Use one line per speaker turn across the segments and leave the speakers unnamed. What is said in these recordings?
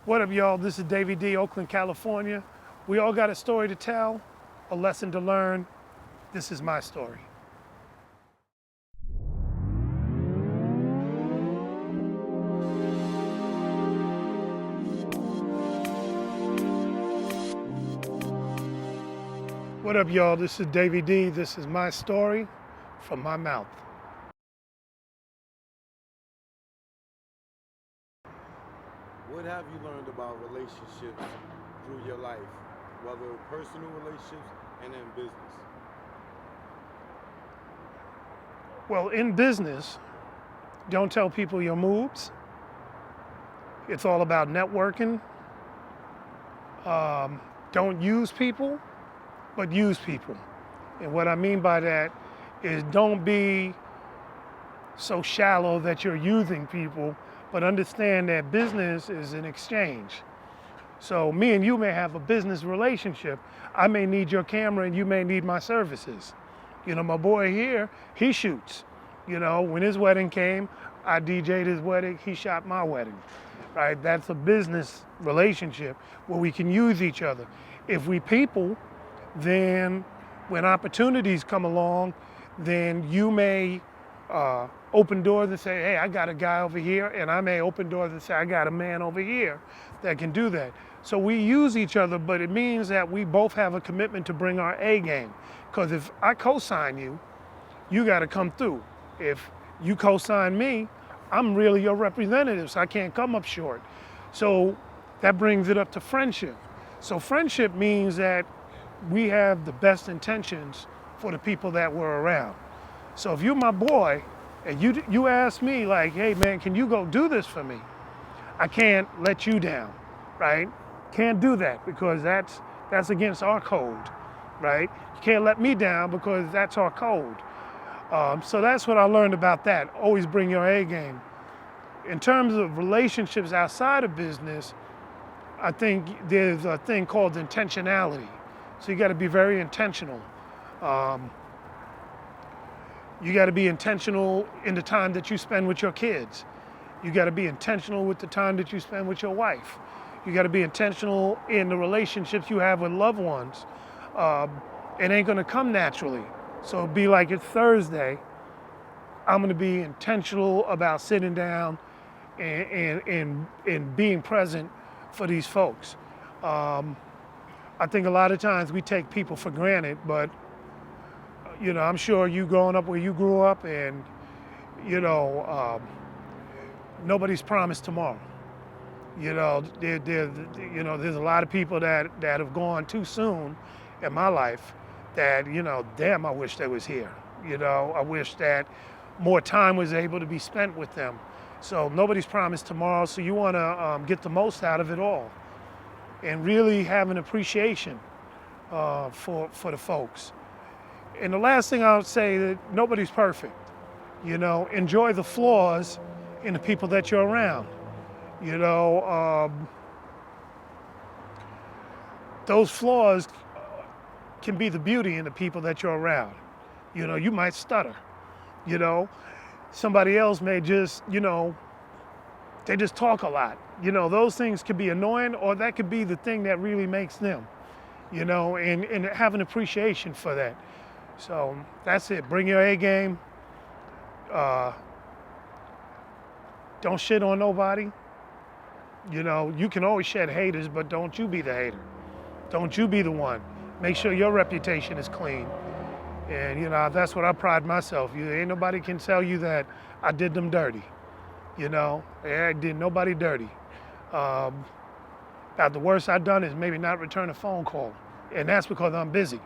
What up, y'all? This is Davey D, Oakland, California. We all got a story to tell, a lesson to learn. This is my story. What up, y'all? This is Davey D. This is my story from my mouth.
What have you learned about relationships through your life, whether personal relationships and in business?
Well, in business, don't tell people your moves. It's all about networking. Don't use people, but use people. And what I mean by that is don't be so shallow that you're using people, but understand that business is an exchange. So me and you may have a business relationship. I may need your camera and you may need my services. You know, my boy here, he shoots. You know, when his wedding came, I DJ'd his wedding, he shot my wedding, right? That's a business relationship where we can use each other. If we people, then when opportunities come along, then you may open doors and say, hey, I got a guy over here, and I may open doors and say, I got a man over here that can do that. So we use each other, but it means that we both have a commitment to bring our A game. Because if I co-sign you, you got to come through. If you co-sign me, I'm really your representative, so I can't come up short. So that brings it up to friendship. So friendship means that we have the best intentions for the people that we're around. So if you're my boy and you ask me like, hey man, can you go do this for me? I can't let you down, right? Can't do that because that's against our code, right? You can't let me down because that's our code. So that's what I learned about that. Always bring your A game. In terms of relationships outside of business, I think there's a thing called intentionality. So you got to be very intentional. You got to be intentional in the time that you spend with your kids. You got to be intentional with the time that you spend with your wife. You got to be intentional in the relationships you have with loved ones. It ain't going to come naturally. So it'd be like it's Thursday. I'm going to be intentional about sitting down and being present for these folks. I think a lot of times we take people for granted, but you know, I'm sure you growing up where you grew up, and you know, nobody's promised tomorrow. You know, there's a lot of people that have gone too soon in my life that, you know, damn, I wish they was here. You know, I wish that more time was able to be spent with them. So nobody's promised tomorrow, so you want to get the most out of it all and really have an appreciation for the folks. And the last thing I would say, that nobody's perfect. You know, enjoy the flaws in the people that you're around. You know, those flaws can be the beauty in the people that you're around. You know, you might stutter. You know, somebody else may just, you know, they just talk a lot. You know, those things could be annoying, or that could be the thing that really makes them, you know, and have an appreciation for that. So that's it. Bring your A game. Don't shit on nobody. You know, you can always shed haters, but don't you be the hater. Don't you be the one. Make sure your reputation is clean. And, you know, that's what I pride myself. Ain't nobody can tell you that I did them dirty. You know, I did nobody dirty. About the worst I've done is maybe not return a phone call. And that's because I'm busy.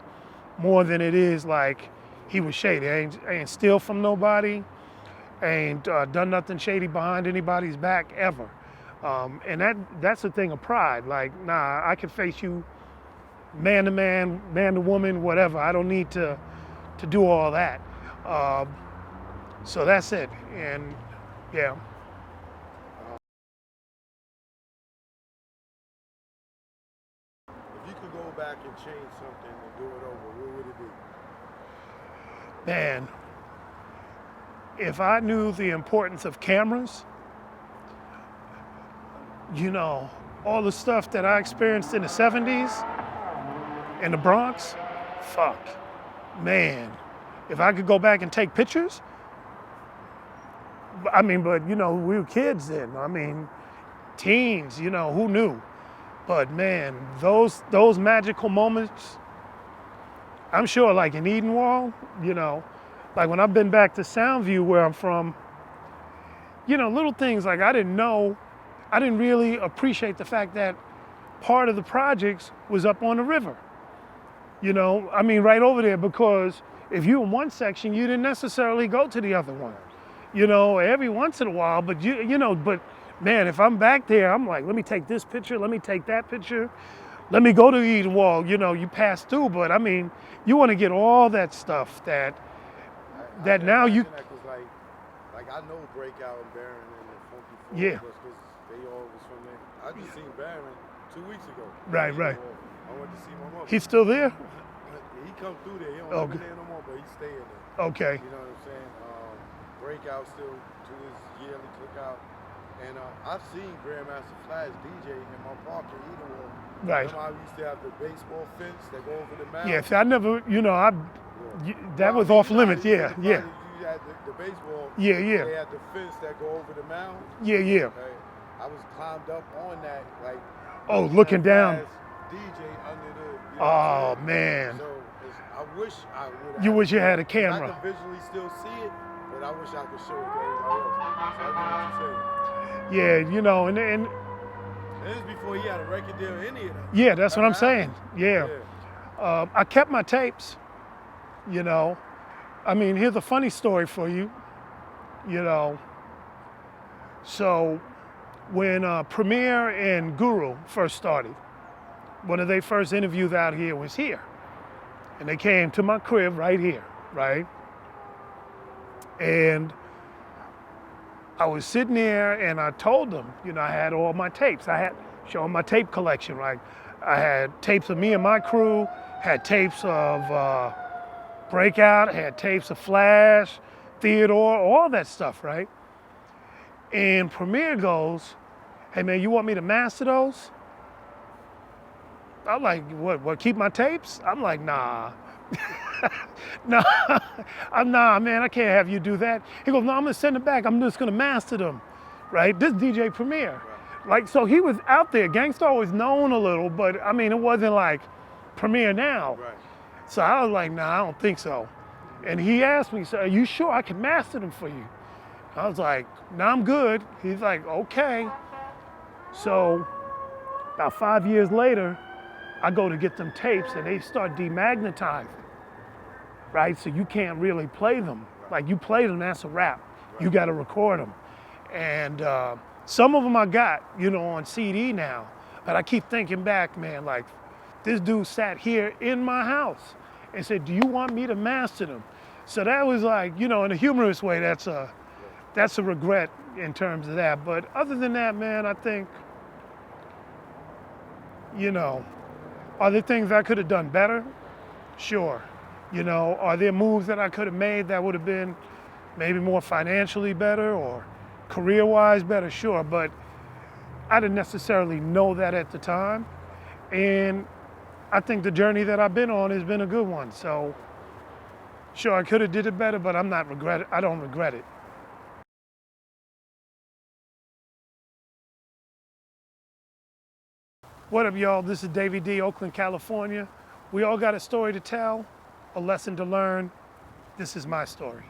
More than it is like he was shady. I ain't steal from nobody. I ain't done nothing shady behind anybody's back ever. And that's a thing of pride. Like, nah, I can face you man to man, man to woman, whatever. I don't need to do all that. So that's it. And yeah.
If you could go back and change something and do it over, what would it be?
Man, if I knew the importance of cameras, you know, all the stuff that I experienced in the 70s in the Bronx, fuck, man. If I could go back and take pictures, I mean, but you know, we were kids then. I mean, teens, you know, who knew? But man, those magical moments, I'm sure like in Edenwald, you know, like when I've been back to Soundview where I'm from, you know, little things like I didn't really appreciate the fact that part of the projects was up on the river. You know, I mean, right over there, because if you in one section, you didn't necessarily go to the other one. You know, every once in a while, but you know, but man, if I'm back there, I'm like, let me take this picture, let me take that picture, let me go to Edenwald. You know, you pass through, but I mean, you want to get all that stuff that now you.
That 'cause like I know Breakout and Baron and the Funky Four
Yeah.
because they all was from there. I just seen Baron 2 weeks ago.
Right.
I went to see my mother.
He's still there?
He come through there. He don't live in there no more, but he's staying there.
Okay.
You know what I'm saying? Breakout still to his yearly cookout. And I've seen Grandmaster Flash DJ in my park in Edenwald.
Right.
Remember how we used to have the baseball fence that go over the mound?
Yeah, see, I never, you know, that was off limits. Yeah.
You had the baseball.
Yeah.
They had the fence that go over the mound.
Yeah.
Okay. I was climbed up on that, like.
Oh, looking down.
DJ under the. You know
Oh man.
So I wish I would.
You wish you had a
I
camera.
can visually still see it, but I wish I could show it to everybody else. So I get what you're saying.
Yeah, you know, and
And this is before he had a record deal or any of that.
yeah, that's what I'm
That
saying. Yeah. I kept my tapes, you know. I mean, here's a funny story for you, you know. So when Premier and Guru first started, one of their first interviews out here was here. And they came to my crib right here, right? And I was sitting there and I told them, you know, I had all my tapes. I had shown my tape collection, right? I had tapes of me and my crew, had tapes of Breakout, had tapes of Flash, Theodore, all that stuff, right? And Premier goes, hey man, you want me to master those? I'm like, what, keep my tapes? I'm like, nah. Nah, nah, man, I can't have you do that. He goes, no, I'm gonna send it back. I'm just gonna master them, right? This DJ Premier. Like, so he was out there. Gangstar was known a little, but I mean, it wasn't like Premier now.
Right.
So I was like, nah, I don't think so. And he asked me, so are you sure I can master them for you? I was like, nah, I'm good. He's like, okay. So about 5 years later, I go to get them tapes and they start demagnetizing, right? So you can't really play them. Like you play them, that's a wrap. You got to record them. And some of them I got, you know, on CD now. But I keep thinking back, man, like this dude sat here in my house and said, do you want me to master them? So that was like, you know, in a humorous way, that's a regret in terms of that. But other than that, man, I think, you know, are there things I could have done better? Sure. You know, are there moves that I could have made that would have been maybe more financially better or career-wise better? Sure, but I didn't necessarily know that at the time. And I think the journey that I've been on has been a good one. So sure, I could have did it better, but I don't regret it. What up, y'all? This is Davey D, Oakland, California. We all got a story to tell, a lesson to learn. This is my story.